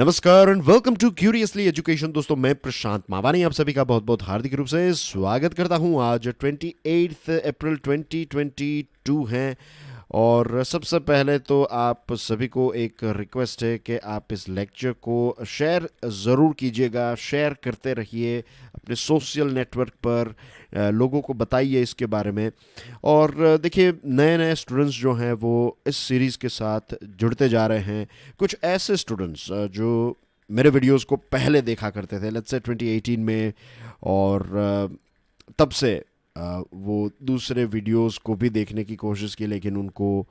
नमस्कार and welcome to Curiously Education. दोस्तों, मैं प्रशांत मावानी आप सभी का बहुत बहुत हार्दिक रूप से स्वागत करता हूं। आज 28 अप्रैल 2022 हैं और सबसे पहले तो आप सभी को एक रिक्वेस्ट है कि आप इस लेक्चर को शेयर ज़रूर कीजिएगा, शेयर करते रहिए अपने सोशल नेटवर्क पर, लोगों को बताइए इसके बारे में। और देखिए, नए नए स्टूडेंट्स जो हैं वो इस सीरीज़ के साथ जुड़ते जा रहे हैं। कुछ ऐसे स्टूडेंट्स जो मेरे वीडियोस को पहले देखा करते थे, लेट्स से 2018 में, और तब से वो दूसरे वीडियोस को भी देखने की कोशिश की, लेकिन उनको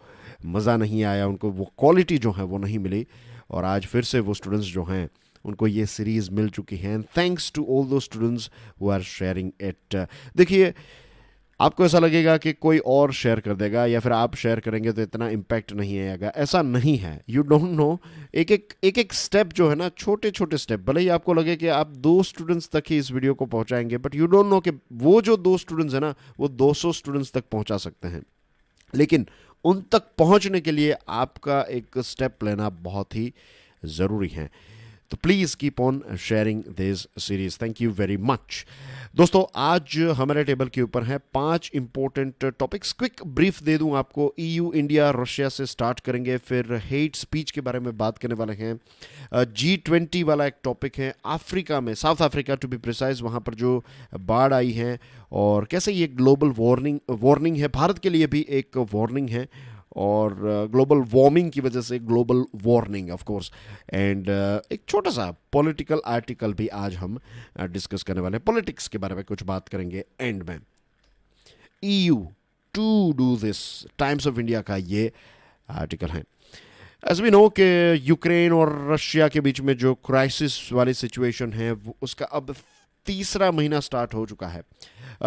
मज़ा नहीं आया, उनको वो क्वालिटी जो है वो नहीं मिली। और आज फिर से वो स्टूडेंट्स जो हैं उनको ये सीरीज़ मिल चुकी है। Thanks to all those students who are sharing it. देखिए, आपको ऐसा लगेगा कि कोई और शेयर कर देगा या फिर आप शेयर करेंगे तो इतना इम्पैक्ट नहीं आएगा। ऐसा नहीं है। यू डोंट नो, एक स्टेप जो है ना, छोटे छोटे स्टेप, भले ही आपको लगे कि आप 2 स्टूडेंट्स तक ही इस वीडियो को पहुंचाएंगे, बट यू डोंट नो कि वो जो 2 स्टूडेंट्स हैं ना, वो 200 स्टूडेंट्स तक पहुंचा सकते हैं। लेकिन उन तक पहुंचने के लिए आपका एक स्टेप लेना बहुत ही ज़रूरी है। तो please keep on sharing this series. Thank you very much. दोस्तों, आज हमारे टेबल के ऊपर है 5 इंपॉर्टेंट टॉपिक्स। क्विक ब्रीफ दे दूं आपको। ईयू, इंडिया, रशिया से स्टार्ट करेंगे, फिर हेट स्पीच के बारे में बात करने वाले हैं। G20 वाला एक टॉपिक है। अफ्रीका में, South Africa to be precise, वहाँ पर जो बाढ़ आई है और कैसे ये ग्लोबल वार्निंग है, भारत के लिए भी एक वार्निंग है, और ग्लोबल वार्मिंग की वजह से global warning of course. And एक छोटा सा पॉलिटिकल आर्टिकल भी आज हम डिस्कस करने वाले हैं। पॉलिटिक्स के बारे में कुछ बात करेंगे एंड में। EU to do this, Times of India का ये आर्टिकल है। एज वी नो कि यूक्रेन और रशिया के बीच में जो क्राइसिस वाली सिचुएशन है, उसका अब तीसरा महीना स्टार्ट हो चुका है।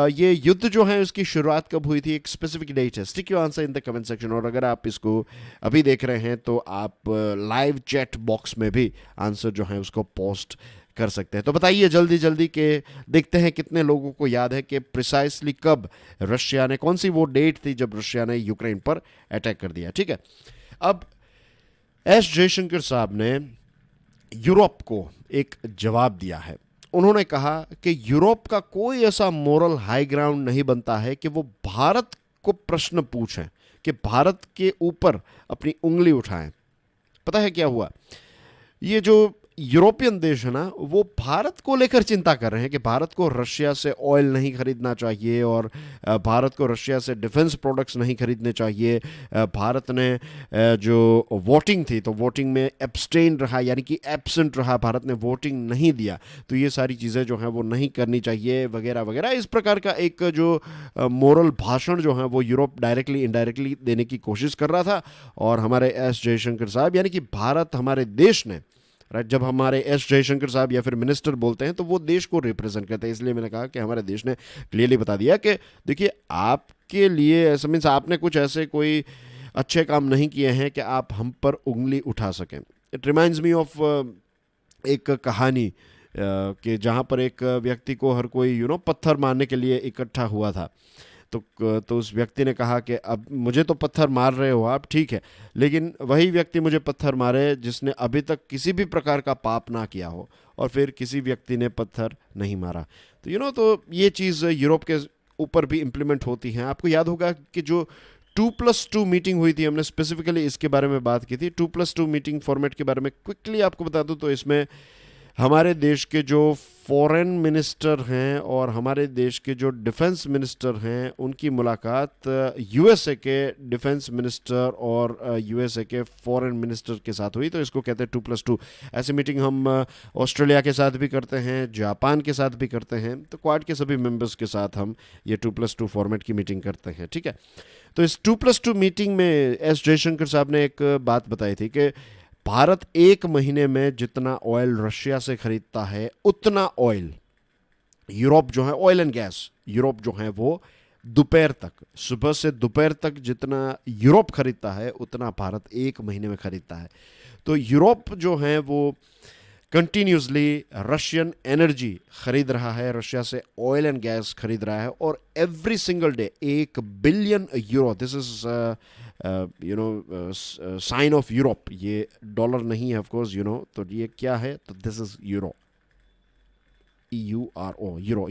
ये युद्ध जो है उसकी शुरुआत कब हुई थी, एक स्पेसिफिक डेट है। Stick your answer in the comment section. और अगर आप इसको अभी देख रहे हैं तो आप लाइव चैट बॉक्स में भी आंसर जो है उसको पोस्ट कर सकते हैं। तो बताइए जल्दी जल्दी के देखते हैं कितने लोगों को याद है कि प्रिसाइसली कब रशिया ने, कौन सी वो डेट थी जब रशिया ने यूक्रेन पर अटैक कर दिया। ठीक है, अब एस जयशंकर साहब ने यूरोप को एक जवाब दिया है। उन्होंने कहा कि यूरोप का कोई ऐसा मोरल हाई ग्राउंड नहीं बनता है कि वो भारत को प्रश्न पूछें, कि भारत के ऊपर अपनी उंगली उठाएं। पता है क्या हुआ? ये जो यूरोपियन देश है ना, वो भारत को लेकर चिंता कर रहे हैं कि भारत को रशिया से ऑयल नहीं खरीदना चाहिए, और भारत को रशिया से डिफेंस प्रोडक्ट्स नहीं खरीदने चाहिए। भारत ने जो वोटिंग थी, तो वोटिंग में एब्सटेन रहा, यानी कि एब्सेंट रहा, भारत ने वोटिंग नहीं दिया, तो ये सारी चीज़ें जो हैं वो नहीं करनी चाहिए, वगैरह वगैरह। इस प्रकार का एक जो मोरल भाषण जो है वो यूरोप डायरेक्टली इनडायरेक्टली देने की कोशिश कर रहा था। और हमारे एस जयशंकर साहब, यानी कि भारत, हमारे देश ने, राइट, जब हमारे एस जयशंकर साहब या फिर मिनिस्टर बोलते हैं तो वो देश को रिप्रेजेंट करते हैं। इसलिए मैंने कहा कि हमारे देश ने क्लियरली बता दिया कि देखिए, आपके लिए ऐसा मीन्स आपने कुछ ऐसे कोई अच्छे काम नहीं किए हैं कि आप हम पर उंगली उठा सकें। इट रिमाइंड्स मी ऑफ एक कहानी कि जहाँ पर एक व्यक्ति को हर कोई पत्थर मारने के लिए इकट्ठा हुआ था। तो उस व्यक्ति ने कहा कि अब मुझे तो पत्थर मार रहे हो आप, ठीक है, लेकिन वही व्यक्ति मुझे पत्थर मारे जिसने अभी तक किसी भी प्रकार का पाप ना किया हो, और फिर किसी व्यक्ति ने पत्थर नहीं मारा। तो तो ये चीज़ यूरोप के ऊपर भी इम्प्लीमेंट होती है। आपको याद होगा कि जो 2+2 मीटिंग हुई थी, हमने स्पेसिफिकली इसके बारे में बात की थी। 2+2 मीटिंग फॉर्मेट के बारे में क्विकली आपको बता दूं तो इसमें हमारे देश के जो फॉरेन मिनिस्टर हैं और हमारे देश के जो डिफेंस मिनिस्टर हैं, उनकी मुलाकात यूएसए के डिफेंस मिनिस्टर और यूएसए के फॉरेन मिनिस्टर के साथ हुई। तो इसको कहते हैं 2+2। ऐसी मीटिंग हम ऑस्ट्रेलिया के साथ भी करते हैं, जापान के साथ भी करते हैं। तो क्वाड के सभी मेंबर्स के साथ हम ये 2+2 फॉर्मेट की मीटिंग करते हैं। ठीक है, तो इस 2+2 मीटिंग में एस जयशंकर साहब ने एक बात बताई थी कि भारत एक महीने में जितना ऑयल रशिया से खरीदता है, उतना ऑयल यूरोप जो है, ऑयल एंड गैस यूरोप जो है वो दोपहर तक, सुबह से दोपहर तक जितना यूरोप खरीदता है उतना भारत एक महीने में खरीदता है। तो यूरोप जो है वो कंटिन्यूसली रशियन एनर्जी खरीद रहा है, रशिया से ऑयल एंड गैस खरीद रहा है, और every single day 1 billion euro, this is sine of Europe, ये डॉलर नहीं है ऑफकोर्स, तो ये क्या है, तो this is euro, EURO,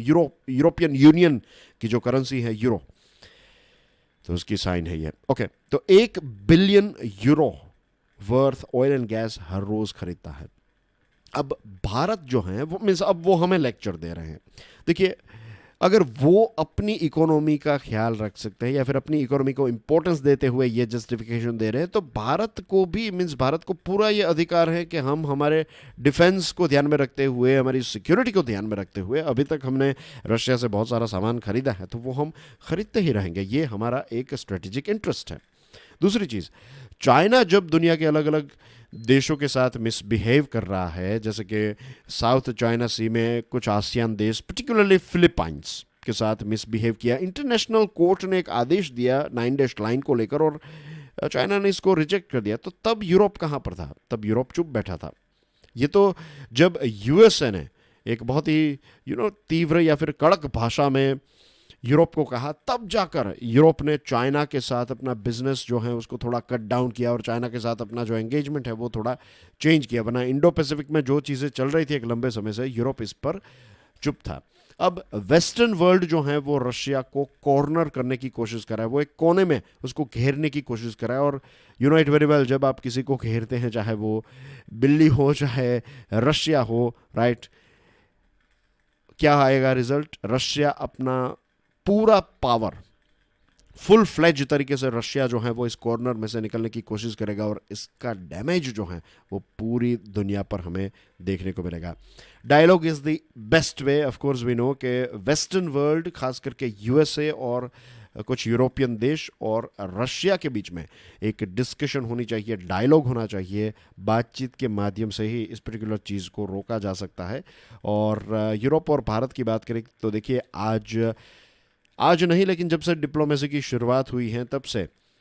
European union की जो करेंसी है यूरो, तो उसकी साइन है ये। ओके, तो 1 billion euro worth oil and gas हर रोज खरीदता है। अब भारत जो है वो मीन्स अब वो हमें लेक्चर दे रहे हैं। देखिए, अगर वो अपनी इकोनॉमी का ख्याल रख सकते हैं या फिर अपनी इकोनॉमी को इंपॉर्टेंस देते हुए ये जस्टिफिकेशन दे रहे हैं, तो भारत को भी मीन्स भारत को पूरा ये अधिकार है कि हम हमारे डिफेंस को ध्यान में रखते हुए, हमारी सिक्योरिटी को ध्यान में रखते हुए, अभी तक हमने रशिया से बहुत सारा सामान खरीदा है तो वो हम खरीदते ही रहेंगे, ये हमारा एक स्ट्रेटेजिक इंटरेस्ट है। दूसरी चीज़, चाइना जब दुनिया के अलग अलग देशों के साथ मिसबिहेव कर रहा है, जैसे कि साउथ चाइना सी में कुछ आसियान देश पर्टिकुलरली फिलीपाइंस के साथ मिसबिहेव किया, इंटरनेशनल कोर्ट ने एक आदेश दिया 9 डैश लाइन को लेकर और चाइना ने इसको रिजेक्ट कर दिया, तो तब यूरोप कहाँ पर था? तब यूरोप चुप बैठा था। ये तो जब यूएसए ने एक बहुत ही तीव्र या फिर कड़क भाषा में यूरोप को कहा, तब जाकर यूरोप ने चाइना के साथ अपना बिजनेस जो है उसको थोड़ा कट डाउन किया और चाइना के साथ अपना जो एंगेजमेंट है वो थोड़ा चेंज किया। वरना इंडो पैसिफिक में जो चीज़ें चल रही थी एक लंबे समय से, यूरोप इस पर चुप था। अब वेस्टर्न वर्ल्ड जो है वो रशिया को कॉर्नर करने की कोशिश कर रहा है, वो एक कोने में उसको घेरने की कोशिश कर रहा है। और you know it very well, जब आप किसी को घेरते हैं, चाहे वो बिल्ली हो चाहे रशिया हो, राइट, क्या आएगा रिजल्ट? रशिया अपना पूरा पावर फुल फ्लेज तरीके से रशिया जो है वो इस कॉर्नर में से निकलने की कोशिश करेगा और इसका डैमेज जो है वो पूरी दुनिया पर हमें देखने को मिलेगा। Dialogue is the best way. Of course we know कि वेस्टर्न वर्ल्ड, खास करके यूएसए और कुछ यूरोपियन देश और रशिया के बीच में एक डिस्कशन होनी चाहिए, डायलॉग होना चाहिए। बातचीत के माध्यम से ही इस पर्टिकुलर चीज़ को रोका जा सकता है। और यूरोप और भारत की बात करें तो देखिए, आज नहीं लेकिन जब से डिप्लोमेसी की शुरुआत हुई है तब से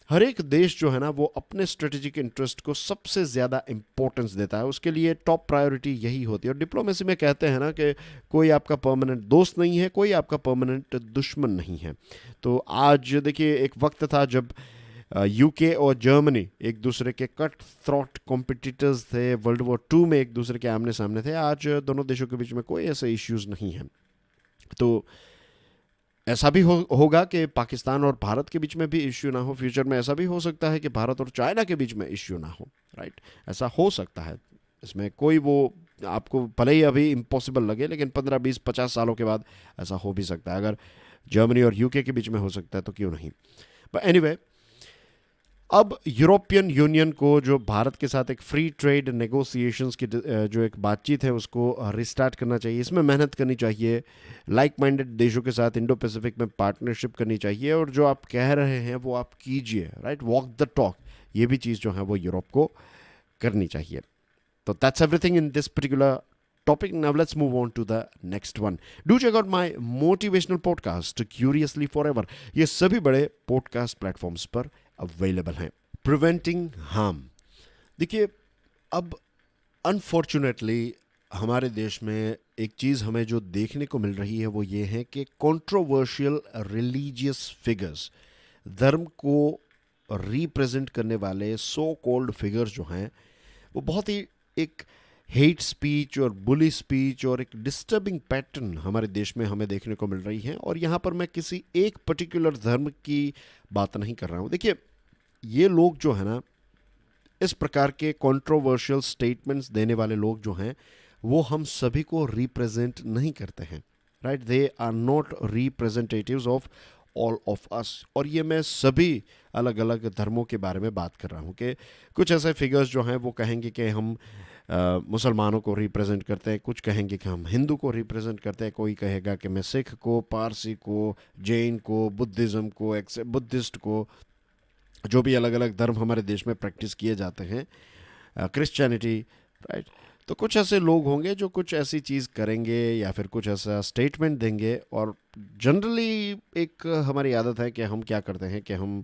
हर एक देश जो है ना वो अपने स्ट्रेटेजिक इंटरेस्ट को सबसे ज़्यादा इंपॉर्टेंस देता है, उसके लिए टॉप प्रायोरिटी यही होती है। और डिप्लोमेसी में कहते हैं ना कि कोई आपका परमानेंट दोस्त नहीं है, कोई आपका परमानेंट दुश्मन नहीं है। तो आज देखिए, एक वक्त था जब यूके और जर्मनी एक दूसरे के कट थ्रॉट कॉम्पिटिटर्स थे, वर्ल्ड वॉर 2 में एक दूसरे के आमने सामने थे। आज दोनों देशों के बीच में कोई ऐसे इश्यूज़ नहीं हैं। तो ऐसा भी होगा कि पाकिस्तान और भारत के बीच में भी इश्यू ना हो, फ्यूचर में ऐसा भी हो सकता है कि भारत और चाइना के बीच में इश्यू ना हो, राइट, ऐसा हो सकता है। इसमें कोई वो आपको भले ही अभी इम्पॉसिबल लगे, लेकिन 15, 20, 50 सालों के बाद ऐसा हो भी सकता है। अगर जर्मनी और यूके के बीच में हो सकता है तो क्यों नहीं। बट एनीवे, अब यूरोपियन यूनियन को जो भारत के साथ एक फ्री ट्रेड नेगोशिएशंस की जो एक बातचीत है उसको रिस्टार्ट करना चाहिए। इसमें मेहनत करनी चाहिए, लाइक माइंडेड देशों के साथ इंडो पैसिफिक में पार्टनरशिप करनी चाहिए, और जो आप कह रहे हैं वो आप कीजिए, राइट, वॉक द टॉक। ये भी चीज़ जो है वो यूरोप को करनी चाहिए। तो that's everything in this particular topic. Now let's move on to the next one. Do check out my motivational podcast Curiously Forever. ये सभी बड़े पॉडकास्ट प्लेटफॉर्म्स पर अवेलेबल हैं। Preventing harm. देखिए, अब अनफॉर्चुनेटली हमारे देश में एक चीज़ हमें जो देखने को मिल रही है वो ये है कि कंट्रोवर्शियल रिलीजियस फिगर्स, धर्म को रिप्रेजेंट करने वाले सो कॉल्ड फिगर्स जो हैं वो बहुत ही एक हेट स्पीच और बुली स्पीच और एक डिस्टर्बिंग पैटर्न हमारे देश में हमें देखने को मिल रही है। और यहाँ पर मैं किसी एक पर्टिकुलर धर्म की बात नहीं कर रहा हूँ। देखिए, ये लोग जो है ना, इस प्रकार के कंट्रोवर्शियल स्टेटमेंट्स देने वाले लोग जो हैं वो हम सभी को रिप्रेजेंट नहीं करते हैं, right, they are not representatives of all of us. और ये मैं सभी अलग अलग धर्मों के बारे में बात कर रहा हूँ कि कुछ ऐसे फिगर्स जो हैं वो कहेंगे कि हम मुसलमानों को रिप्रेजेंट करते हैं, कुछ कहेंगे कि हम हिंदू को रिप्रेजेंट करते हैं, कोई कहेगा कि मैं सिख को, पारसी को, जैन को, बुद्धिज़्म को, बुद्धिस्ट को, जो भी अलग अलग धर्म हमारे देश में प्रैक्टिस किए जाते हैं, क्रिश्चियनिटी, राइट। तो कुछ ऐसे लोग होंगे जो कुछ ऐसी चीज़ करेंगे या फिर कुछ ऐसा स्टेटमेंट देंगे। और जनरली एक हमारी आदत है कि हम क्या करते हैं कि हम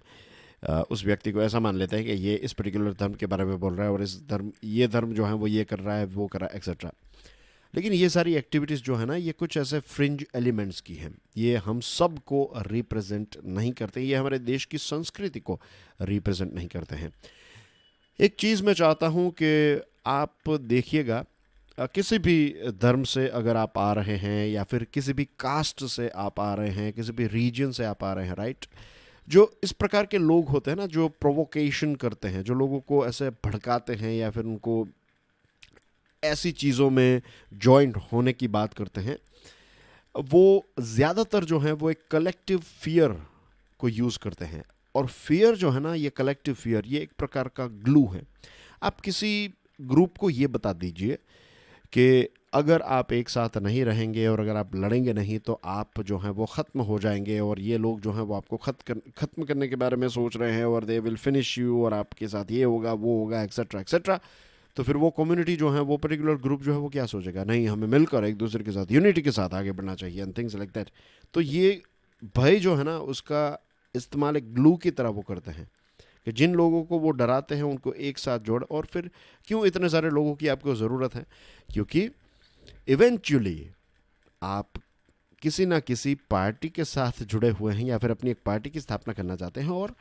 उस व्यक्ति को ऐसा मान लेते हैं कि ये इस पर्टिकुलर धर्म के बारे में बोल रहा है और ये धर्म जो है वो ये कर रहा है, वो कर रहा है, एक्सेट्रा। लेकिन ये सारी एक्टिविटीज़ जो है ना, ये कुछ ऐसे फ्रिंज एलिमेंट्स की हैं, ये हम सब को रिप्रेजेंट नहीं करते, ये हमारे देश की संस्कृति को रिप्रेजेंट नहीं करते हैं। एक चीज़ मैं चाहता हूँ कि आप देखिएगा, किसी भी धर्म से अगर आप आ रहे हैं या फिर किसी भी कास्ट से आप आ रहे हैं, किसी भी रीजन से आप आ रहे हैं, राइट, जो इस प्रकार के लोग होते हैं ना, जो प्रोवोकेशन करते हैं, जो लोगों को ऐसे भड़काते हैं या फिर उनको ऐसी चीज़ों में जॉइंट होने की बात करते हैं, वो ज़्यादातर जो है वो एक कलेक्टिव फियर को यूज़ करते हैं। और फियर जो है ना, ये कलेक्टिव फियर, ये एक प्रकार का ग्लू है। आप किसी ग्रुप को ये बता दीजिए कि अगर आप एक साथ नहीं रहेंगे और अगर आप लड़ेंगे नहीं तो आप जो हैं वो ख़त्म हो जाएंगे, और ये लोग जो हैं वो आपको ख़त्म करने के बारे में सोच रहे हैं, और दे विल फिनिश यू, और आपके साथ ये होगा वो होगा, एक्सेट्रा एक्सेट्रा। तो फिर वो कम्युनिटी जो है, वो पर्टिकुलर ग्रुप जो है वो क्या सोचेगा, नहीं, हमें मिलकर एक दूसरे के साथ यूनिटी के साथ आगे बढ़ना चाहिए, एंड थिंग्स लाइक दैट। तो ये भय जो है ना, उसका इस्तेमाल एक ग्लू की तरह वो करते हैं कि जिन लोगों को वो डराते हैं उनको एक साथ जोड़। और फिर क्यों इतने सारे लोगों की आपको ज़रूरत है, क्योंकि इवेंचुअली आप किसी ना किसी पार्टी के साथ जुड़े हुए हैं या फिर अपनी एक पार्टी की स्थापना करना चाहते हैं और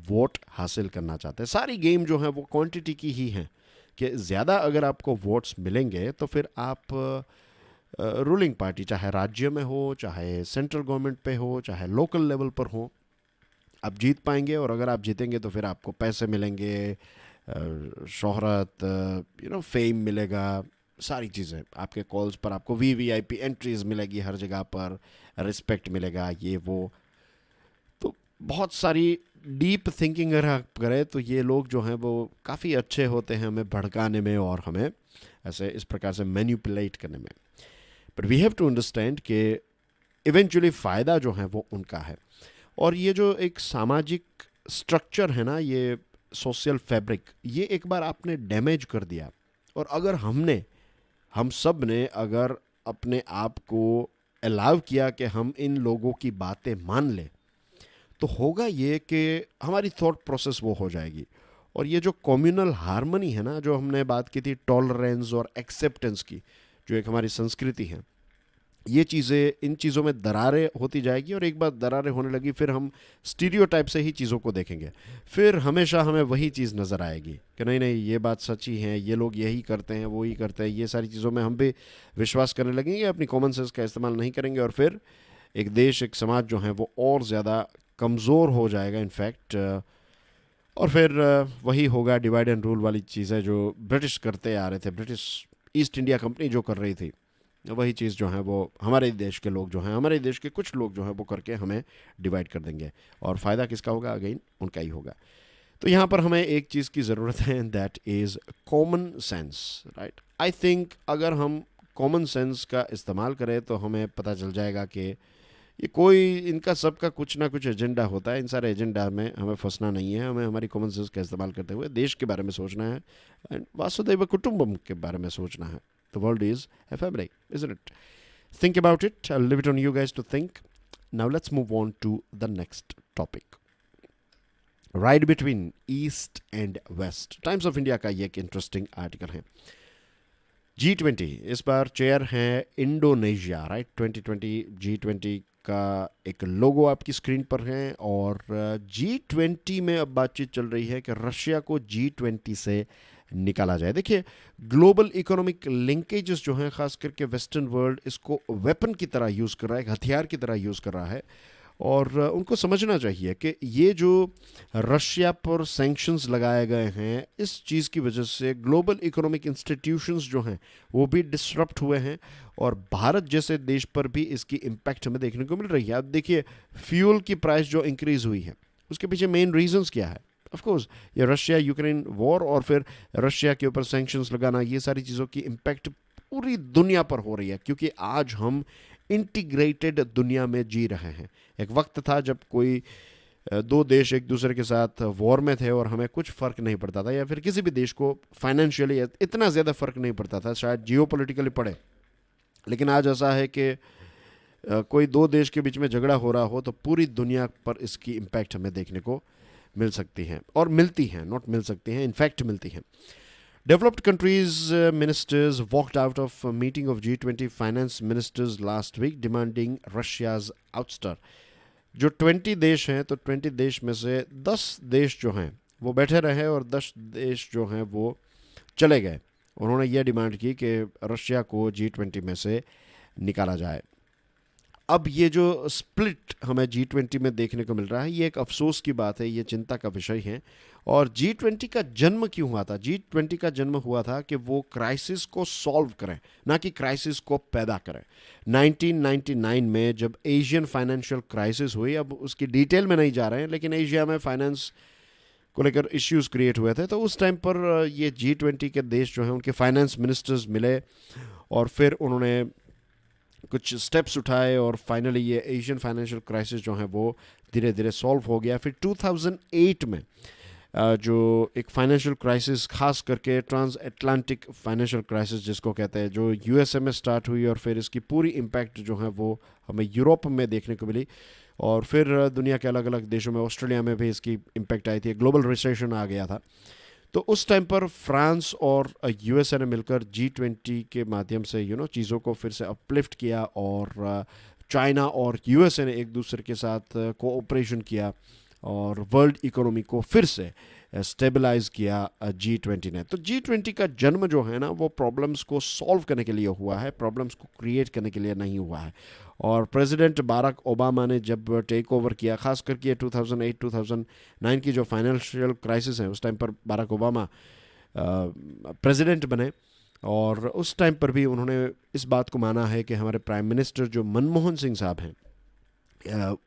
वोट हासिल करना चाहते हैं। सारी गेम जो है वो क्वांटिटी की ही है, कि ज़्यादा अगर आपको वोट्स मिलेंगे तो फिर आप रूलिंग पार्टी, चाहे राज्य में हो, चाहे सेंट्रल गवर्नमेंट पे हो, चाहे लोकल लेवल पर हो, आप जीत पाएंगे। और अगर आप जीतेंगे तो फिर आपको पैसे मिलेंगे, शोहरत, फेम मिलेगा, सारी चीज़ें आपके कॉल्स पर, आपको वीवीआईपी एंट्रीज मिलेगी हर जगह पर, रिस्पेक्ट मिलेगा, ये वो। तो बहुत सारी डीप थिंकिंग अगर आप करें तो ये लोग जो हैं वो काफ़ी अच्छे होते हैं हमें भड़काने में और हमें ऐसे इस प्रकार से मैनिपुलेट करने में। But we have to understand कि इवेंचुअली फ़ायदा जो है वो उनका है। और ये जो एक सामाजिक स्ट्रक्चर है ना, ये सोशल फैब्रिक, ये एक बार आपने डैमेज कर दिया, और अगर हम सब ने अगर अपने आप को अलाउ किया कि हम इन लोगों की बातें मान लें, तो होगा ये कि हमारी थॉट प्रोसेस वो हो जाएगी। और ये जो कम्युनल हार्मनी है ना, जो हमने बात की थी टॉलरेंस और एक्सेप्टेंस की, जो एक हमारी संस्कृति है, ये चीज़ें, इन चीज़ों में दरारें होती जाएगी। और एक बार दरारें होने लगी, फिर हम स्टीरियोटाइप से ही चीज़ों को देखेंगे, फिर हमेशा हमें वही चीज़ नज़र आएगी कि नहीं नहीं, ये बात सच्ची है, ये लोग यही करते हैं, वो ही करते हैं, ये सारी चीज़ों में हम भी विश्वास करने लगेंगे, अपनी कॉमन सेंस का इस्तेमाल नहीं करेंगे, और फिर एक देश, एक समाज जो है वो और ज़्यादा कमज़ोर हो जाएगा इनफैक्ट। और फिर वही होगा डिवाइड एंड रूल वाली चीज़ें जो ब्रिटिश करते आ रहे थे, ब्रिटिश ईस्ट इंडिया कंपनी जो कर रही थी, वही चीज़ जो है वो हमारे देश के लोग जो हैं, हमारे देश के कुछ लोग जो हैं वो करके हमें डिवाइड कर देंगे, और फ़ायदा किसका होगा, अगेन उनका ही होगा। तो यहाँ पर हमें एक चीज़ की ज़रूरत है, that is common sense, right. I think अगर हम कॉमन सेंस का इस्तेमाल करें तो हमें पता चल जाएगा कि ये कोई, इनका सबका कुछ ना कुछ एजेंडा होता है, इन सारे एजेंडा में हमें फंसना नहीं है, हमें हमारी कॉमन सेंस का इस्तेमाल करते हुए देश के बारे में सोचना है, एंड वासुदेव कुटुंबम के बारे में सोचना है। The world is a family, isn't it? Think about it. I'll leave it on you guys to think. Now let's move on to the next topic. Ride between East and West. Times of India का ये एक interesting article है। G20 इस बार chair है Indonesia, right. 2020 G20 का एक लोगो आपकी screen पर है, और G20 में अब बातचीत चल रही है कि रशिया को G20 से निकाला जाए। देखिए, ग्लोबल इकोनॉमिक लिंकेजेस जो हैं, खास करके वेस्टर्न वर्ल्ड इसको वेपन की तरह यूज़ कर रहा है, एक हथियार की तरह यूज़ कर रहा है, और उनको समझना चाहिए कि ये जो रशिया पर सैंक्शंस लगाए गए हैं, इस चीज़ की वजह से ग्लोबल इकोनॉमिक इंस्टीट्यूशंस जो हैं वो भी डिसरप्ट हुए हैं, और भारत जैसे देश पर भी इसकी इम्पैक्ट हमें देखने को मिल रही है। अब देखिए, फ्यूल की प्राइस जो इंक्रीज़ हुई है, उसके पीछे मेन रीजंस क्या है? ऑफ कोर्स ये रशिया यूक्रेन वॉर, और फिर रशिया के ऊपर सैंक्शंस लगाना, ये सारी चीज़ों की इम्पैक्ट पूरी दुनिया पर हो रही है, क्योंकि आज हम इंटीग्रेटेड दुनिया में जी रहे हैं। एक वक्त था जब कोई दो देश एक दूसरे के साथ वॉर में थे और हमें कुछ फ़र्क नहीं पड़ता था, या फिर किसी भी देश को फाइनेंशियली इतना ज़्यादा फ़र्क नहीं पड़ता था, शायद जियोपॉलिटिकली पड़े। लेकिन आज ऐसा है कि कोई दो देश के बीच में झगड़ा हो रहा हो तो पूरी दुनिया पर इसकी इम्पैक्ट हमें देखने को मिल सकती हैं, और मिलती हैं, नॉट मिल सकती हैं, इनफैक्ट मिलती हैं। Developed countries ministers walked out of a meeting of G20 finance ministers last week demanding Russia's ouster. जो 20 देश हैं तो 20 देश में से 10 देश जो हैं वो बैठे रहे और 10 देश जो हैं वो चले गए. उन्होंने ये डिमांड की कि रशिया को G20 में से निकाला जाए. अब ये जो स्प्लिट हमें G20 में देखने को मिल रहा है, ये एक अफसोस की बात है, ये चिंता का विषय है. और G20 का जन्म क्यों हुआ था? G20 का जन्म हुआ था कि वो क्राइसिस को सॉल्व करें, ना कि क्राइसिस को पैदा करें. 1999 में जब एशियन फाइनेंशियल क्राइसिस हुई, अब उसकी डिटेल में नहीं जा रहे हैं, लेकिन एशिया में फाइनेंस को लेकर इश्यूज क्रिएट हुए थे, तो उस टाइम पर ये G20 के देश जो हैं उनके फाइनेंस मिनिस्टर्स मिले और फिर उन्होंने कुछ स्टेप्स उठाए और फाइनली ये एशियन फाइनेंशियल क्राइसिस जो है वो धीरे धीरे सॉल्व हो गया. फिर 2008 में जो एक फाइनेंशियल क्राइसिस, खास करके ट्रांस अटलांटिक फाइनेंशियल क्राइसिस जिसको कहते हैं, जो यूएसए में स्टार्ट हुई और फिर इसकी पूरी इम्पैक्ट जो है वो हमें यूरोप में देखने को मिली और फिर दुनिया के अलग अलग देशों में, ऑस्ट्रेलिया में भी इसकी इम्पैक्ट आई थी. ग्लोबल रिसेशन आ गया था. तो उस टाइम पर फ्रांस और यूएसए ने मिलकर G20 के माध्यम से चीज़ों को फिर से अपलिफ्ट किया और चाइना और यूएसए ने एक दूसरे के साथ कोऑपरेशन किया और वर्ल्ड इकोनॉमी को फिर से स्टेबलाइज किया G20 ने. तो G20 का जन्म जो है ना वो प्रॉब्लम्स को सॉल्व करने के लिए हुआ है, प्रॉब्लम्स को क्रिएट करने के लिए नहीं हुआ है. और प्रेसिडेंट बाराक ओबामा ने जब टेक ओवर किया, खास करके 2008-2009 की जो फाइनेंशियल क्राइसिस है, उस टाइम पर बाराक ओबामा प्रेसिडेंट बने और उस टाइम पर भी उन्होंने इस बात को माना है कि हमारे प्राइम मिनिस्टर जो मनमोहन सिंह साहब हैं,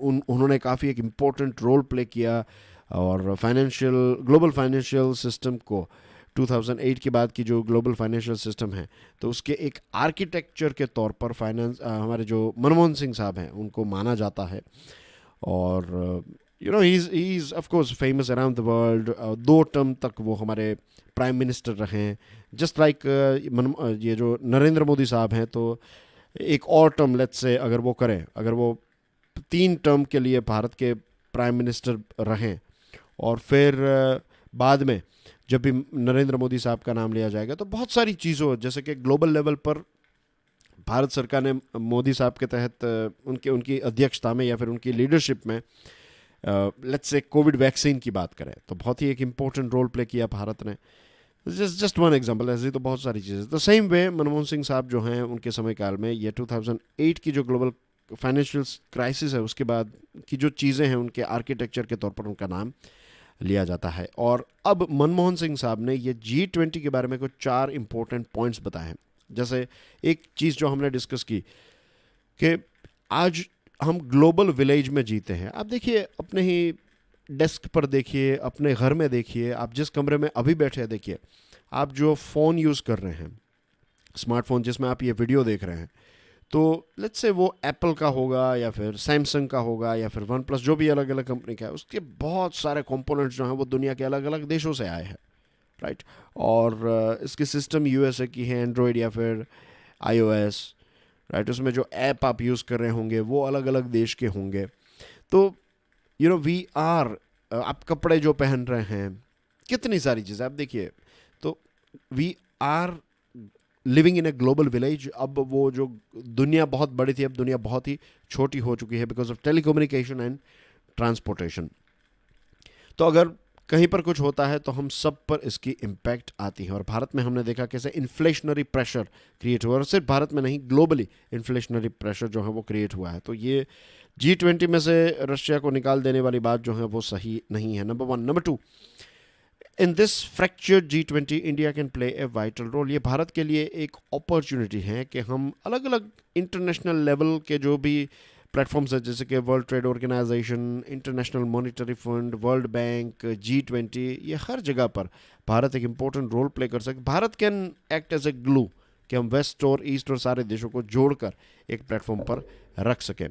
उन्होंने काफ़ी एक इम्पोर्टेंट रोल प्ले किया और ग्लोबल फाइनेंशियल सिस्टम को 2008 के बाद की जो ग्लोबल फाइनेंशियल सिस्टम है तो उसके एक आर्किटेक्चर के तौर पर हमारे जो मनमोहन सिंह साहब हैं उनको माना जाता है. और he is of course famous around the world. 2 term तक वो हमारे प्राइम मिनिस्टर रहे हैं. जस्ट लाइक ये जो नरेंद्र मोदी साहब हैं, तो एक और टर्म लेट्स से अगर वो करें, अगर वो 3 टर्म के लिए भारत के प्राइम मिनिस्टर रहें और फिर बाद में जब भी नरेंद्र मोदी साहब का नाम लिया जाएगा तो बहुत सारी चीज़ों, जैसे कि ग्लोबल लेवल पर भारत सरकार ने मोदी साहब के तहत उनकी अध्यक्षता में या फिर उनकी लीडरशिप में लेट्स से कोविड वैक्सीन की बात करें तो बहुत ही एक इम्पोर्टेंट रोल प्ले किया भारत ने. जस्ट वन एग्जांपल, ऐसी तो बहुत सारी चीज़ें. The same way Manmohan Singh साहब जो हैं उनके समय काल में ये 2008 की जो ग्लोबल फाइनेंशियल क्राइसिस है उसके बाद की जो चीज़ें हैं उनके आर्किटेक्चर के तौर पर उनका नाम लिया जाता है. और अब मनमोहन सिंह साहब ने ये G20 के बारे में कुछ 4 इंपॉर्टेंट पॉइंट्स बताए हैं. जैसे एक चीज़ जो हमने डिस्कस की कि आज हम ग्लोबल विलेज में जीते हैं. आप देखिए, अपने ही डेस्क पर देखिए, अपने घर में देखिए, आप जिस कमरे में अभी बैठे हैं देखिए, आप जो फ़ोन यूज़ कर रहे हैं, स्मार्टफोन जिसमें आप ये वीडियो देख रहे हैं, तो लेट्स से वो एप्पल का होगा या फिर सैमसंग का होगा या फिर वन प्लस, जो भी अलग अलग कंपनी का है, उसके बहुत सारे कंपोनेंट्स जो हैं वो दुनिया के अलग अलग देशों से आए हैं, राइट. और इसके सिस्टम यूएसए की है, एंड्रॉयड या फिर iOS, राइट. उसमें जो ऐप आप यूज़ कर रहे होंगे वो अलग अलग देश के होंगे. तो वी आर, आप कपड़े जो पहन रहे हैं, कितनी सारी चीज़ें आप देखिए, तो we are living in a global village. अब वो जो दुनिया बहुत बड़ी थी, अब दुनिया बहुत ही छोटी हो चुकी है because of telecommunication and transportation. तो अगर कहीं पर कुछ होता है तो हम सब पर इसकी इम्पैक्ट आती है. और भारत में हमने देखा कैसे इन्फ्लेशनरी प्रेशर क्रिएट हुआ, और सिर्फ भारत में नहीं, ग्लोबली इन्फ्लेशनरी प्रेशर जो है वो क्रिएट हुआ है. तो ये G20 में से रशिया को निकाल देने वाली बात जो है वो सही नहीं है, number 1. Number 2, in this fractured G20 India can play a vital role. ये भारत के लिए एक अपॉर्चुनिटी है कि हम अलग अलग इंटरनेशनल लेवल के जो भी प्लेटफॉर्म्स है, जैसे कि World Trade Organization, International Monetary Fund, World Bank, G20, ये हर जगह पर भारत एक इम्पोर्टेंट रोल प्ले कर सके. Bharat can act as a glue, कि हम वेस्ट और ईस्ट और सारे देशों को जोड़कर एक प्लेटफॉर्म पर रख सकें.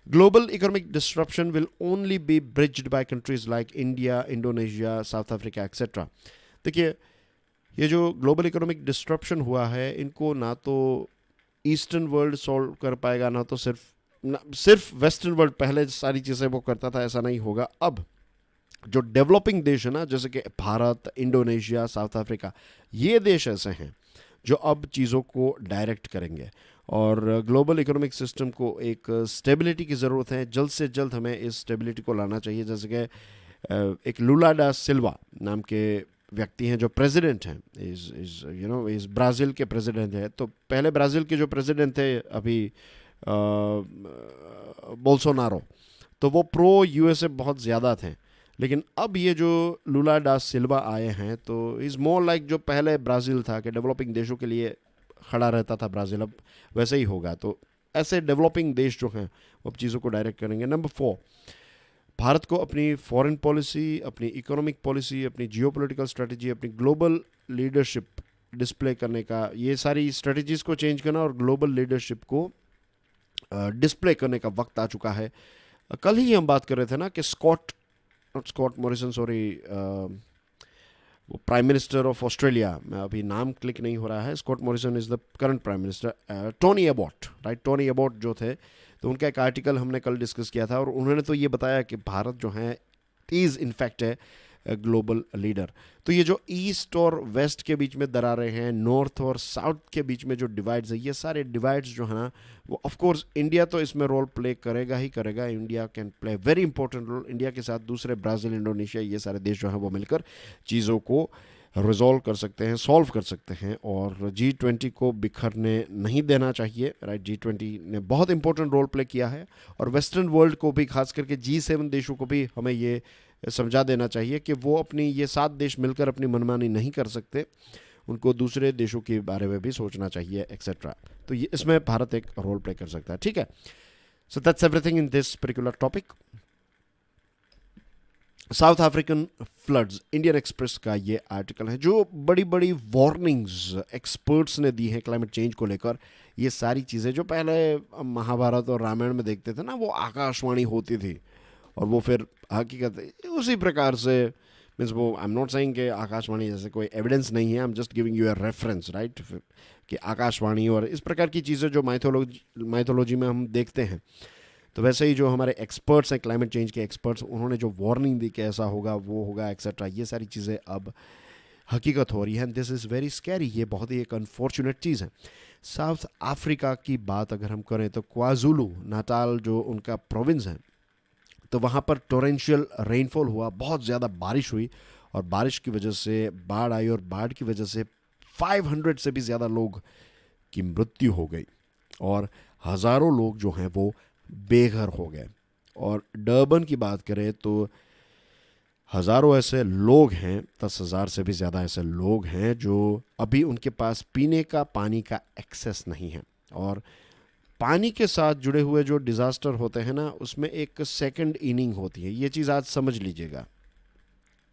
Global economic disruption will only be bridged by countries like India, Indonesia, South Africa, etc. देखिए, ये जो ग्लोबल इकोनॉमिक डिस्ट्रप्शन हुआ है, इनको ना तो ईस्टर्न वर्ल्ड सॉल्व कर पाएगा, ना तो सिर्फ वेस्टर्न वर्ल्ड. पहले सारी चीज़ें वो करता था, ऐसा नहीं होगा. अब जो डेवलपिंग देश है ना, जैसे कि भारत, इंडोनेशिया, साउथ अफ्रीका, ये देश ऐसे हैं जो अब चीज़ों को डायरेक्ट करेंगे और ग्लोबल इकोनॉमिक सिस्टम को एक स्टेबिलिटी की ज़रूरत है। जल्द से जल्द हमें इस स्टेबिलिटी को लाना चाहिए। जैसे कि एक लुला डा सिल्वा नाम के व्यक्ति हैं जो प्रेसिडेंट हैं, इस ब्राज़ील के प्रेसिडेंट हैं। तो पहले ब्राज़ील के जो प्रेसिडेंट थे अभी बोल्सोनारो, तो वो प्रो यूएसए बहुत ज़्यादा थे। लेकिन अब ये जो लुला डा सिल्वा आए हैं तो इज़ मोर लाइक जो पहले ब्राज़ील था कि डेवलपिंग देशों के लिए खड़ा रहता था ब्राज़ील, अब वैसे ही होगा। तो ऐसे डेवलपिंग देश जो हैं वो अब चीज़ों को डायरेक्ट करेंगे। नंबर 4, भारत को अपनी फॉरेन पॉलिसी, अपनी इकोनॉमिक पॉलिसी, अपनी जियोपॉलिटिकल स्ट्रेटजी, अपनी ग्लोबल लीडरशिप डिस्प्ले करने का, ये सारी स्ट्रेटजीज़ को चेंज करना और ग्लोबल लीडरशिप को डिस्प्ले करने का वक्त आ चुका है। कल ही हम बात कर रहे थे ना कि स्कॉट मॉरिसन, सॉरी, वो प्राइम मिनिस्टर ऑफ ऑस्ट्रेलिया, मैं अभी नाम क्लिक नहीं हो रहा है, Scott Morrison is the current prime minister, Tony Abbott, right, Tony Abbott जो थे, तो उनका एक आर्टिकल हमने कल डिस्कस किया था और उन्होंने तो ये बताया कि भारत जो है इज़ इनफैक्ट है ग्लोबल लीडर। तो ये जो ईस्ट और वेस्ट के बीच में दरारें हैं, नॉर्थ और साउथ के बीच में जो डिवाइड्स है, ये सारे डिवाइड्स जो है ना, वो ऑफ कोर्स इंडिया तो इसमें रोल प्ले करेगा ही करेगा। India can play very important role. India के साथ दूसरे ब्राज़ील, इंडोनेशिया, ये सारे देश जो हैं वो मिलकर चीज़ों को रिजॉल्व कर सकते हैं, सॉल्व कर सकते हैं और G20 को बिखरने नहीं देना चाहिए, राइट। G20 ने बहुत इंपॉर्टेंट रोल प्ले किया है और वेस्टर्न वर्ल्ड को भी, खास करके G7 देशों को भी हमें ये समझा देना चाहिए कि वो अपनी, ये 7 देश मिलकर अपनी मनमानी नहीं कर सकते, उनको दूसरे देशों के बारे में भी सोचना चाहिए, एक्सेट्रा। तो ये इसमें भारत एक रोल प्ले कर सकता है, ठीक है। So that's everything in this particular topic. South African floods, Indian express का ये आर्टिकल है, जो बड़ी बड़ी वार्निंग्स एक्सपर्ट्स ने दी हैं क्लाइमेट चेंज को लेकर। ये सारी चीज़ें जो पहले महाभारत और रामायण में देखते थे ना, वो आकाशवाणी होती थी और वो फिर हकीकत उसी प्रकार से, मीन्स वो, आई एम नॉट सेइंग कि आकाशवाणी जैसे कोई एविडेंस नहीं है, I am just giving you a reference, right, कि आकाशवाणी और इस प्रकार की चीज़ें जो माइथोलॉजी में हम देखते हैं, तो वैसे ही जो हमारे एक्सपर्ट्स हैं, क्लाइमेट चेंज के एक्सपर्ट्स, उन्होंने जो वार्निंग दी कि ऐसा होगा, वो होगा, एक्सेट्रा, ये सारी चीज़ें अब हकीकत हो रही है। दिस इज़ वेरी स्कैरी, ये बहुत ही एक अनफॉर्चुनेट चीज़ है। साउथ अफ्रीका की बात अगर हम करें तो क्वाजुलू नाटाल जो उनका प्रोविंस है, तो वहाँ पर टोरेंशियल रेनफॉल हुआ, बहुत ज़्यादा बारिश हुई और बारिश की वजह से बाढ़ आई और बाढ़ की वजह से 500 से भी ज़्यादा लोग की मृत्यु हो गई और हज़ारों लोग जो हैं वो बेघर हो गए। और डर्बन की बात करें तो हज़ारों ऐसे लोग हैं, 10,000 से भी ज़्यादा ऐसे लोग हैं जो अभी उनके पास पीने का पानी का एक्सेस नहीं है। और पानी के साथ जुड़े हुए जो डिज़ास्टर होते हैं ना, उसमें एक सेकंड इनिंग होती है। ये चीज़ आज समझ लीजिएगा,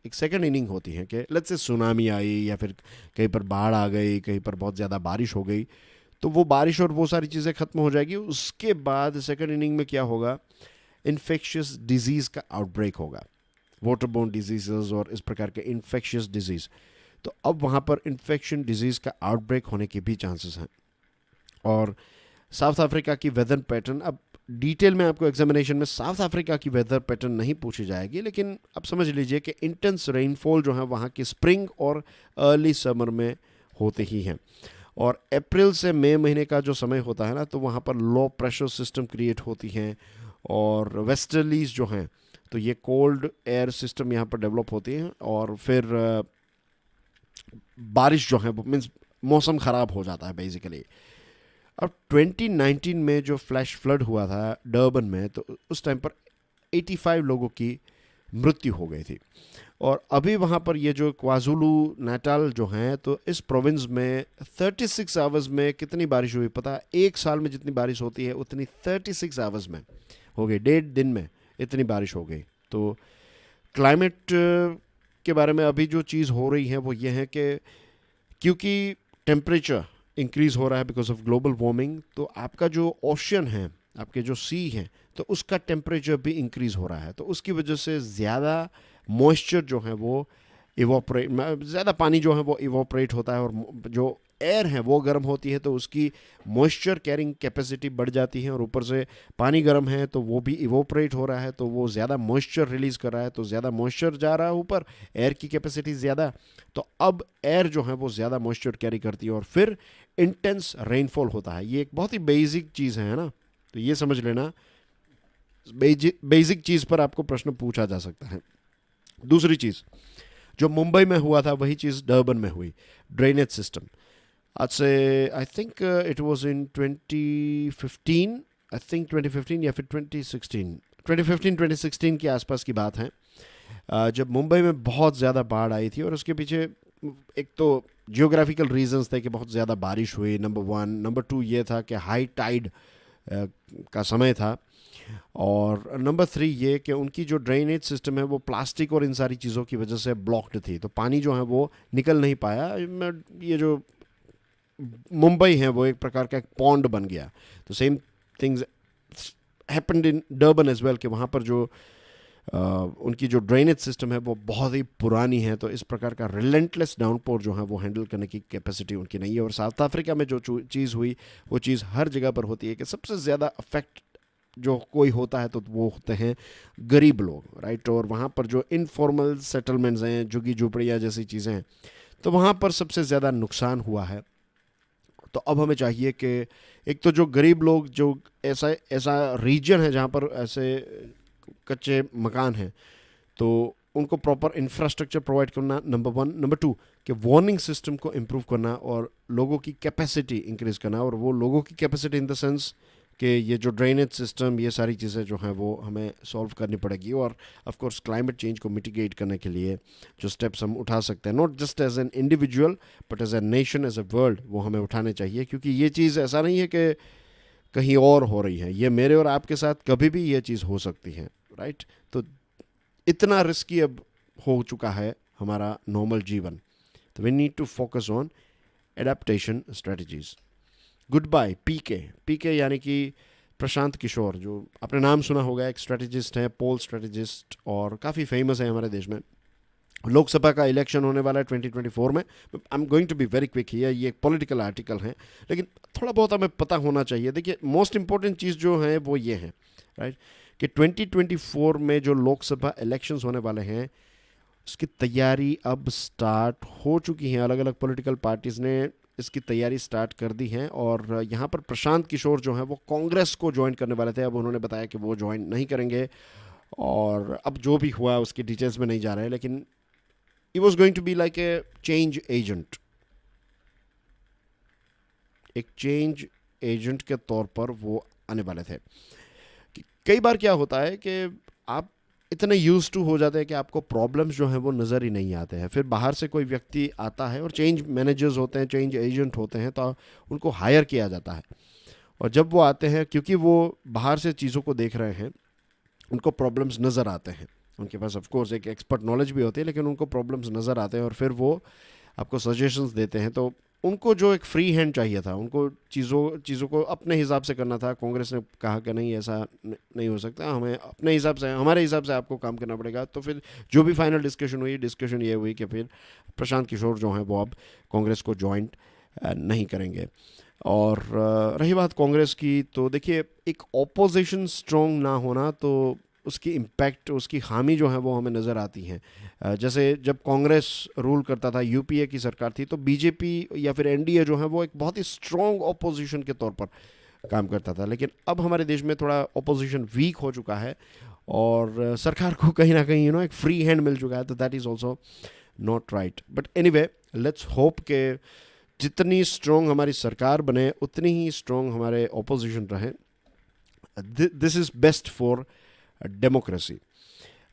एक सेकंड इनिंग होती है कि लेट्स से सुनामी आई या फिर कहीं पर बाढ़ आ गई, कहीं पर बहुत ज़्यादा बारिश हो गई, तो वो बारिश और वो सारी चीज़ें ख़त्म हो जाएगी। उसके बाद सेकंड इनिंग में क्या होगा, इन्फेक्शियस डिजीज़ का आउटब्रेक होगा, वाटरबोर्न डिजीज़ और इस प्रकार के इन्फेक्शियस डिजीज़। तो अब वहाँ पर इन्फेक्शन डिजीज़ का आउटब्रेक होने के भी चांसेस हैं। और साउथ अफ्रीका की वेदर पैटर्न, अब डिटेल में आपको एग्जामिनेशन में साउथ अफ्रीका की वेदर पैटर्न नहीं पूछी जाएगी, लेकिन अब समझ लीजिए कि इंटेंस रेनफॉल जो है वहाँ की स्प्रिंग और अर्ली समर में होते ही हैं। और अप्रैल से मई महीने का जो समय होता है ना, तो वहाँ पर लो प्रेशर सिस्टम क्रिएट होती हैं और वेस्टर्लीज जो हैं, तो ये कोल्ड एयर सिस्टम यहाँ पर डेवलप होती हैं और फिर बारिश जो है मीन्स मौसम ख़राब हो जाता है बेसिकली। अब 2019 में जो फ्लैश फ्लड हुआ था डर्बन में, तो उस टाइम पर 85 लोगों की मृत्यु हो गई थी। और अभी वहाँ पर ये जो क्वाजुलू नाटाल जो हैं, तो इस प्रोविंस में 36 आवर्स में कितनी बारिश हुई पता है? एक साल में जितनी बारिश होती है उतनी 36 आवर्स में हो गई, 1.5 दिन में इतनी बारिश हो गई। तो क्लाइमेट के बारे में अभी जो चीज़ हो रही है वो ये है कि क्योंकि टेम्परेचर इंक्रीज़ हो रहा है बिकॉज ऑफ ग्लोबल वार्मिंग, तो आपका जो ओशन है, आपके जो सी हैं, तो उसका टेम्परेचर भी इंक्रीज़ हो रहा है। तो उसकी वजह से ज़्यादा मॉइस्चर जो है वो इवोपरेट, ज़्यादा पानी जो है वो इवोपरेट होता है और जो एयर है वो गर्म होती है तो उसकी मॉइस्चर कैरिंग कैपेसिटी बढ़ जाती है, और ऊपर से पानी गर्म है तो वो भी इवोपरेट हो रहा है, तो वो ज़्यादा मॉइस्चर रिलीज़ कर रहा है, तो ज़्यादा मॉइस्चर जा रहा है ऊपर, एयर की कैपेसिटी ज़्यादा, तो अब एयर जो है वो ज़्यादा मॉइस्चर कैरी करती है और फिर इंटेंस रेनफॉल होता है। ये एक बहुत ही बेसिक चीज़ है ना, तो ये समझ लेना, बेसिक चीज़ पर आपको प्रश्न पूछा जा सकता है। दूसरी चीज़ जो मुंबई में हुआ था वही चीज़ डर्बन में हुई, ड्रेनेज सिस्टम। आज से I think it was in 2015, I think 2015 या फिर 2016, 2015-2016 के आसपास की बात है, जब मुंबई में बहुत ज़्यादा बाढ़ आई थी। और उसके पीछे एक तो जियोग्राफिकल रीजंस थे कि बहुत ज़्यादा बारिश हुई, नंबर वन। नंबर टू ये था कि हाई टाइड का समय था, और नंबर थ्री ये कि उनकी जो ड्रेनेज सिस्टम है वो प्लास्टिक और इन सारी चीज़ों की वजह से ब्लॉक्ड थी, तो पानी जो है वो निकल नहीं पाया। ये जो मुंबई है वो एक प्रकार का एक पॉन्ड बन गया। तो same things happened in Durban as well, कि वहाँ पर जो उनकी जो ड्रेनेज सिस्टम है वो बहुत ही पुरानी है, तो इस प्रकार का रिलेंटलेस डाउनपोर जो है वो हैंडल करने की कैपेसिटी उनकी नहीं है। और साउथ अफ्रीका में जो चीज़ हुई वो चीज़ हर जगह पर होती है कि सबसे ज़्यादा अफेक्ट जो कोई होता है तो वो होते हैं गरीब लोग, राइट। और वहाँ पर जो इनफॉर्मल सेटलमेंट्स हैं, झुग्गी झोपड़ियाँ जैसी चीज़ें हैं, तो वहाँ पर सबसे ज़्यादा नुकसान हुआ है। तो अब हमें चाहिए कि एक तो जो गरीब लोग, जो ऐसा ऐसा रीजन है जहाँ पर ऐसे कच्चे मकान हैं, तो उनको प्रॉपर इंफ्रास्ट्रक्चर प्रोवाइड करना, नंबर वन। नंबर टू कि वार्निंग सिस्टम को इम्प्रूव करना और लोगों की कैपेसिटी इंक्रीज़ करना। और वो लोगों की कैपेसिटी इन द सेंस कि ये जो ड्रेनेज सिस्टम, ये सारी चीज़ें जो हैं वो हमें सॉल्व करनी पड़ेगी। और ऑफ कोर्स क्लाइमेट चेंज को मिटिगेट करने के लिए जो स्टेप्स हम उठा सकते हैं, not just as an individual but as a nation, as a world, वो हमें उठाने चाहिए। क्योंकि ये चीज़ ऐसा नहीं है कि कहीं और हो रही है, ये मेरे और आपके साथ कभी भी ये चीज़ हो सकती है, राइट। तो इतना रिस्की अब हो चुका है हमारा नॉर्मल जीवन, तो we need to focus on adaptation strategies. Good bye PK. PK यानी कि प्रशांत किशोर, जो आपने नाम सुना होगा, एक स्ट्रेटजिस्ट हैं, पोल स्ट्रेटजिस्ट, और काफ़ी फेमस है हमारे देश में। लोकसभा का इलेक्शन होने वाला है 2024 में। I am going to be very quick here, ये एक पॉलिटिकल आर्टिकल है लेकिन थोड़ा बहुत हमें पता होना चाहिए। देखिए, मोस्ट इंपॉर्टेंट चीज़ जो है वो ये है, राइट, कि 2024 में जो लोकसभा इलेक्शंस होने वाले हैं उसकी तैयारी अब स्टार्ट हो चुकी है। अलग अलग पॉलिटिकल पार्टीज़ ने इसकी तैयारी स्टार्ट कर दी है। और यहाँ पर प्रशांत किशोर जो हैं वो कांग्रेस को ज्वाइन करने वाले थे, अब उन्होंने बताया कि वो ज्वाइन नहीं करेंगे। और अब जो भी हुआ उसकी डिटेल्स में नहीं जा रहे हैं, लेकिन he was going to be like a change agent, एक चेंज एजेंट के तौर पर वो आने वाले थे। कई बार क्या होता है कि आप इतने यूज टू हो जाते हैं कि आपको प्रॉब्लम्स जो हैं वो नज़र ही नहीं आते हैं। फिर बाहर से कोई व्यक्ति आता है, और चेंज मैनेजर्स होते हैं, चेंज एजेंट होते हैं, तो उनको हायर किया जाता है। और जब वो आते हैं, क्योंकि वो बाहर से चीज़ों को देख रहे हैं, उनको प्रॉब्लम्स नज़र आते हैं। उनके पास ऑफ कोर्स एक एक्सपर्ट नॉलेज भी होती है, लेकिन उनको प्रॉब्लम्स नज़र आते हैं और फिर वो आपको सजेशंस देते हैं। तो उनको जो एक फ्री हैंड चाहिए था, उनको चीज़ों को अपने हिसाब से करना था। कांग्रेस ने कहा कि नहीं, ऐसा नहीं हो सकता, हमें अपने हिसाब से, हमारे हिसाब से आपको काम करना पड़ेगा। तो फिर जो भी फाइनल डिस्कशन ये हुई कि फिर प्रशांत किशोर जो हैं वो अब कांग्रेस को ज्वाइन नहीं करेंगे। और रही बात कांग्रेस की, तो देखिए, एक ऑपोजिशन स्ट्रॉन्ग ना होना, तो उसकी इम्पैक्ट, उसकी खामी जो है वो हमें नज़र आती हैं। जैसे जब कांग्रेस रूल करता था, यूपीए की सरकार थी, तो बीजेपी या फिर एनडीए जो है वो एक बहुत ही स्ट्रॉन्ग ऑपोजिशन के तौर पर काम करता था। लेकिन अब हमारे देश में थोड़ा ऑपोजिशन वीक हो चुका है और सरकार को कहीं ना कहीं एक फ्री हैंड मिल चुका है, तो that is also not right. But anyway, let's hope के जितनी स्ट्रॉन्ग हमारी सरकार बने उतनी ही स्ट्रॉन्ग हमारे ऑपोजिशन रहे। This is best for democracy.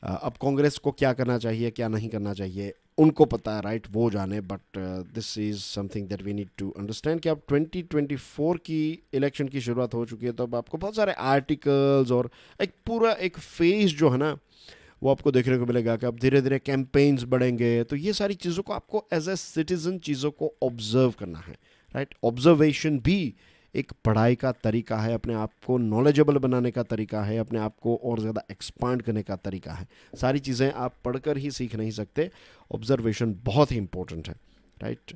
अब कांग्रेस को क्या करना चाहिए, क्या नहीं करना चाहिए, उनको पता है, राइट, वो जाने। But this is something that we need to understand कि अब 2024 की इलेक्शन की शुरुआत हो चुकी है, तो अब आपको बहुत सारे आर्टिकल्स और एक पूरा एक फेज जो है ना वो आपको देखने को मिलेगा कि अब धीरे धीरे कैंपेन्स बढ़ेंगे। तो ये सारी चीज़ों को आपको एज ए सिटीज़न चीज़ों को ऑब्जर्व करना है, राइट। ऑब्जर्वेशन भी एक पढ़ाई का तरीका है, अपने आप को नॉलेजेबल बनाने का तरीका है, अपने आप को और ज़्यादा एक्सपांड करने का तरीका है। सारी चीज़ें आप पढ़कर ही सीख नहीं सकते, ऑब्जर्वेशन बहुत ही इंपॉर्टेंट है, राइट।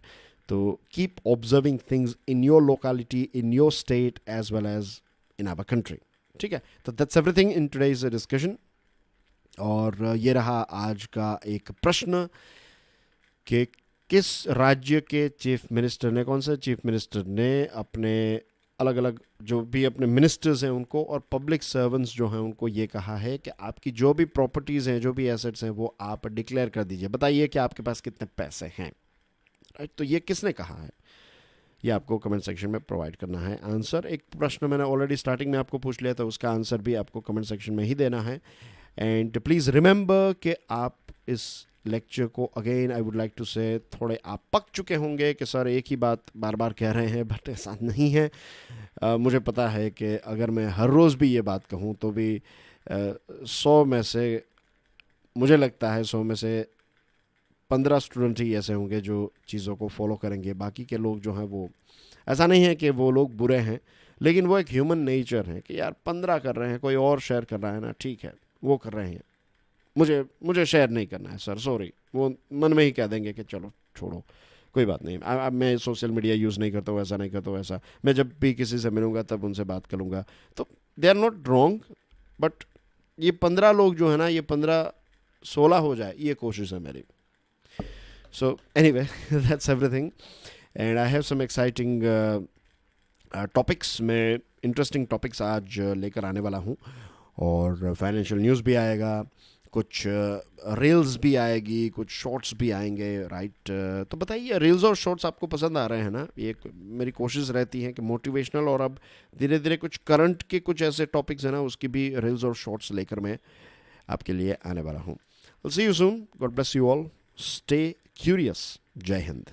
तो keep observing things in your locality, in your state as well as in our country. ठीक है, तो that's everything in today's discussion. और ये रहा आज का एक प्रश्न कि किस राज्य के चीफ मिनिस्टर ने, कौन सा चीफ मिनिस्टर ने अपने अलग अलग जो भी अपने मिनिस्टर्स हैं उनको और पब्लिक सर्वेंट्स जो हैं उनको ये कहा है कि आपकी जो भी प्रॉपर्टीज़ हैं, जो भी एसेट्स हैं, वो आप डिक्लेयर कर दीजिए, बताइए कि आपके पास कितने पैसे हैं। राइट, तो ये किसने कहा है, ये आपको कमेंट सेक्शन में प्रोवाइड करना है आंसर। एक प्रश्न मैंने ऑलरेडी स्टार्टिंग में आपको पूछ लिया था, उसका आंसर भी आपको कमेंट सेक्शन में ही देना है। एंड प्लीज़ रिमेंबर कि आप इस लेक्चर को again I would like to say थोड़े आप पक चुके होंगे कि सर एक ही बात बार बार कह रहे हैं, बट ऐसा नहीं है। मुझे पता है कि अगर मैं हर रोज़ भी ये बात कहूँ तो भी 100 में से मुझे लगता है 100 में से 15 स्टूडेंट ही ऐसे होंगे जो चीज़ों को फॉलो करेंगे। बाकी के लोग जो हैं वो, ऐसा नहीं है कि वो लोग बुरे हैं, लेकिन वो एक ह्यूमन नेचर है कि यार 15 कर रहे हैं, कोई और शेयर कर रहा है ना, ठीक है वो कर रहे हैं, मुझे शेयर नहीं करना है सर, सॉरी। वो मन में ही कह देंगे कि चलो छोड़ो, कोई बात नहीं। अब मैं सोशल मीडिया यूज़ नहीं करता हूँ, ऐसा नहीं करता हूँ, ऐसा मैं जब भी किसी से मिलूँगा तब उनसे बात करूँगा, तो they are not wrong. But ये 15 लोग जो है ना, ये 15-16 हो जाए, ये कोशिश है मेरी। So anyway that's everything and I have some exciting topics. मैं इंटरेस्टिंग टॉपिक्स आज लेकर आने वाला हूँ, और फाइनेंशियल न्यूज़ भी आएगा, कुछ रील्स भी आएगी, कुछ शॉर्ट्स भी आएंगे। राइट, तो बताइए रील्स और शॉर्ट्स आपको पसंद आ रहे हैं ना? ये मेरी कोशिश रहती है कि मोटिवेशनल और अब धीरे धीरे कुछ करंट के कुछ ऐसे टॉपिक्स हैं ना, उसकी भी रील्स और शॉर्ट्स लेकर मैं आपके लिए आने वाला हूँ। See you soon, God bless you all, stay curious, जय हिंद।